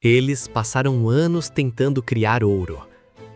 Eles passaram anos tentando criar ouro,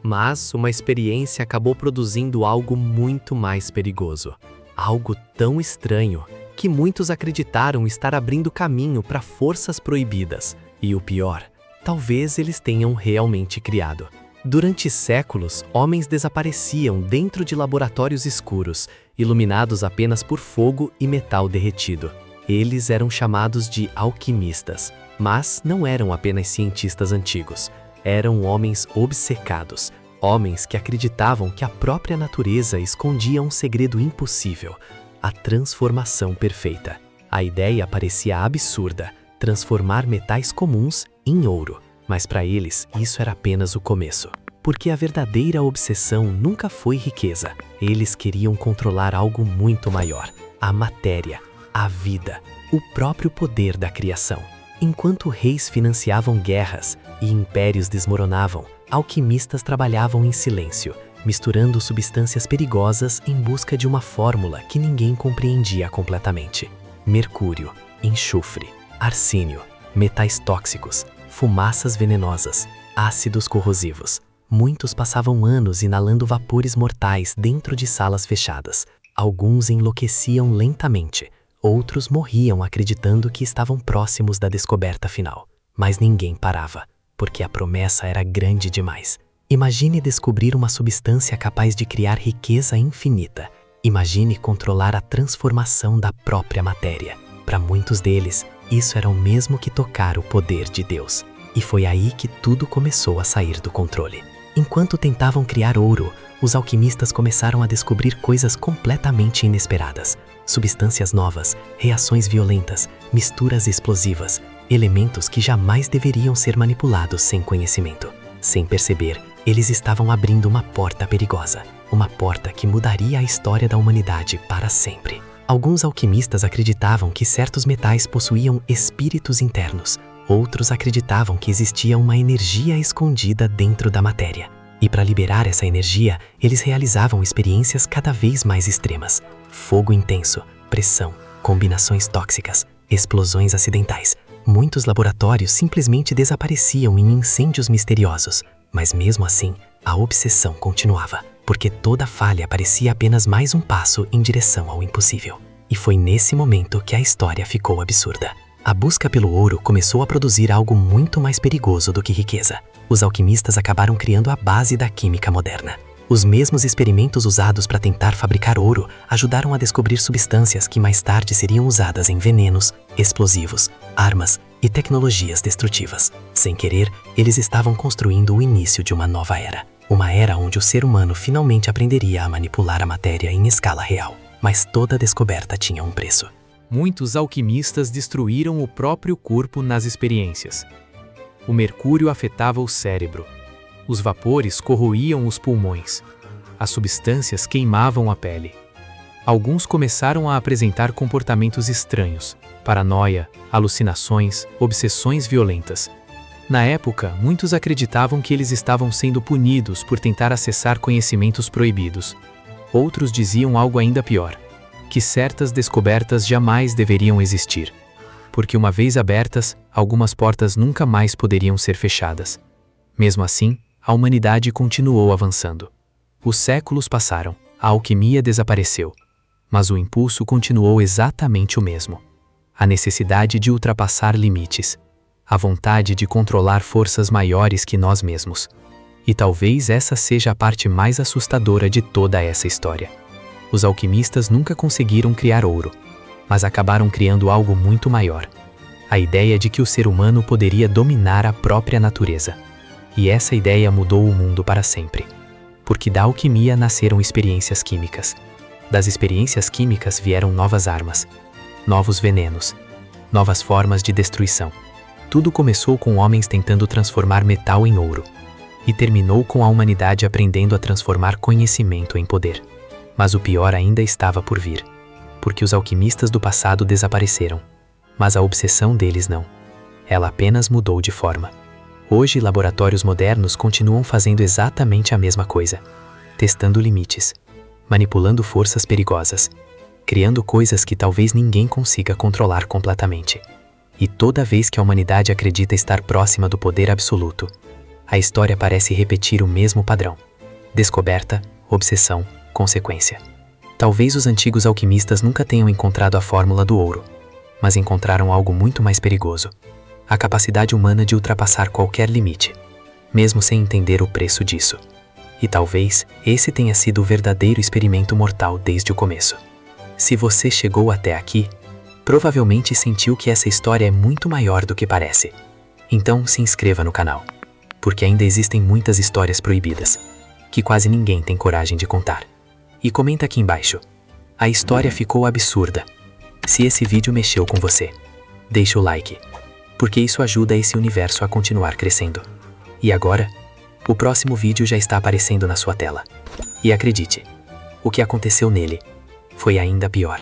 mas uma experiência acabou produzindo algo muito mais perigoso. Algo tão estranho que muitos acreditaram estar abrindo caminho para forças proibidas. E o pior, talvez eles tenham realmente criado. Durante séculos, homens desapareciam dentro de laboratórios escuros, iluminados apenas por fogo e metal derretido. Eles eram chamados de alquimistas, mas não eram apenas cientistas antigos. Eram homens obcecados, homens que acreditavam que a própria natureza escondia um segredo impossível, a transformação perfeita. A ideia parecia absurda, transformar metais comuns em ouro. Mas para eles, isso era apenas o começo. Porque a verdadeira obsessão nunca foi riqueza. Eles queriam controlar algo muito maior: a matéria, a vida, o próprio poder da criação. Enquanto reis financiavam guerras e impérios desmoronavam, alquimistas trabalhavam em silêncio, misturando substâncias perigosas em busca de uma fórmula que ninguém compreendia completamente. Mercúrio, enxofre, arsênio, metais tóxicos, fumaças venenosas, ácidos corrosivos. Muitos passavam anos inalando vapores mortais dentro de salas fechadas. Alguns enlouqueciam lentamente, outros morriam acreditando que estavam próximos da descoberta final. Mas ninguém parava, porque a promessa era grande demais. Imagine descobrir uma substância capaz de criar riqueza infinita. Imagine controlar a transformação da própria matéria. Para muitos deles, isso era o mesmo que tocar o poder de Deus. E foi aí que tudo começou a sair do controle. Enquanto tentavam criar ouro, os alquimistas começaram a descobrir coisas completamente inesperadas. Substâncias novas, reações violentas, misturas explosivas, elementos que jamais deveriam ser manipulados sem conhecimento. Sem perceber, eles estavam abrindo uma porta perigosa, uma porta que mudaria a história da humanidade para sempre. Alguns alquimistas acreditavam que certos metais possuíam espíritos internos. Outros acreditavam que existia uma energia escondida dentro da matéria. E para liberar essa energia, eles realizavam experiências cada vez mais extremas. Fogo intenso, pressão, combinações tóxicas, explosões acidentais. Muitos laboratórios simplesmente desapareciam em incêndios misteriosos. Mas mesmo assim, a obsessão continuava, porque toda falha parecia apenas mais um passo em direção ao impossível. E foi nesse momento que a história ficou absurda. A busca pelo ouro começou a produzir algo muito mais perigoso do que riqueza. Os alquimistas acabaram criando a base da química moderna. Os mesmos experimentos usados para tentar fabricar ouro ajudaram a descobrir substâncias que mais tarde seriam usadas em venenos, explosivos, armas e tecnologias destrutivas. Sem querer, eles estavam construindo o início de uma nova era. Uma era onde o ser humano finalmente aprenderia a manipular a matéria em escala real. Mas toda descoberta tinha um preço. Muitos alquimistas destruíram o próprio corpo nas experiências. O mercúrio afetava o cérebro. Os vapores corroíam os pulmões. As substâncias queimavam a pele. Alguns começaram a apresentar comportamentos estranhos, paranoia, alucinações, obsessões violentas. Na época, muitos acreditavam que eles estavam sendo punidos por tentar acessar conhecimentos proibidos. Outros diziam algo ainda pior: que certas descobertas jamais deveriam existir, porque uma vez abertas, algumas portas nunca mais poderiam ser fechadas. Mesmo assim, a humanidade continuou avançando. Os séculos passaram, a alquimia desapareceu, mas o impulso continuou exatamente o mesmo. A necessidade de ultrapassar limites, a vontade de controlar forças maiores que nós mesmos. E talvez essa seja a parte mais assustadora de toda essa história. Os alquimistas nunca conseguiram criar ouro, mas acabaram criando algo muito maior. A ideia de que o ser humano poderia dominar a própria natureza. E essa ideia mudou o mundo para sempre. Porque da alquimia nasceram experiências químicas. Das experiências químicas vieram novas armas, novos venenos, novas formas de destruição. Tudo começou com homens tentando transformar metal em ouro. E terminou com a humanidade aprendendo a transformar conhecimento em poder. Mas o pior ainda estava por vir, porque os alquimistas do passado desapareceram, mas a obsessão deles não. Ela apenas mudou de forma. Hoje, laboratórios modernos continuam fazendo exatamente a mesma coisa, testando limites, manipulando forças perigosas, criando coisas que talvez ninguém consiga controlar completamente. E toda vez que a humanidade acredita estar próxima do poder absoluto, a história parece repetir o mesmo padrão: descoberta, obsessão, consequência. Talvez os antigos alquimistas nunca tenham encontrado a fórmula do ouro, mas encontraram algo muito mais perigoso: a capacidade humana de ultrapassar qualquer limite, mesmo sem entender o preço disso. E talvez esse tenha sido o verdadeiro experimento mortal desde o começo. Se você chegou até aqui, provavelmente sentiu que essa história é muito maior do que parece. Então se inscreva no canal, porque ainda existem muitas histórias proibidas, que quase ninguém tem coragem de contar. E comenta aqui embaixo: a história ficou absurda. Se esse vídeo mexeu com você, deixa o like, porque isso ajuda esse universo a continuar crescendo. E agora, o próximo vídeo já está aparecendo na sua tela. E acredite, o que aconteceu nele foi ainda pior.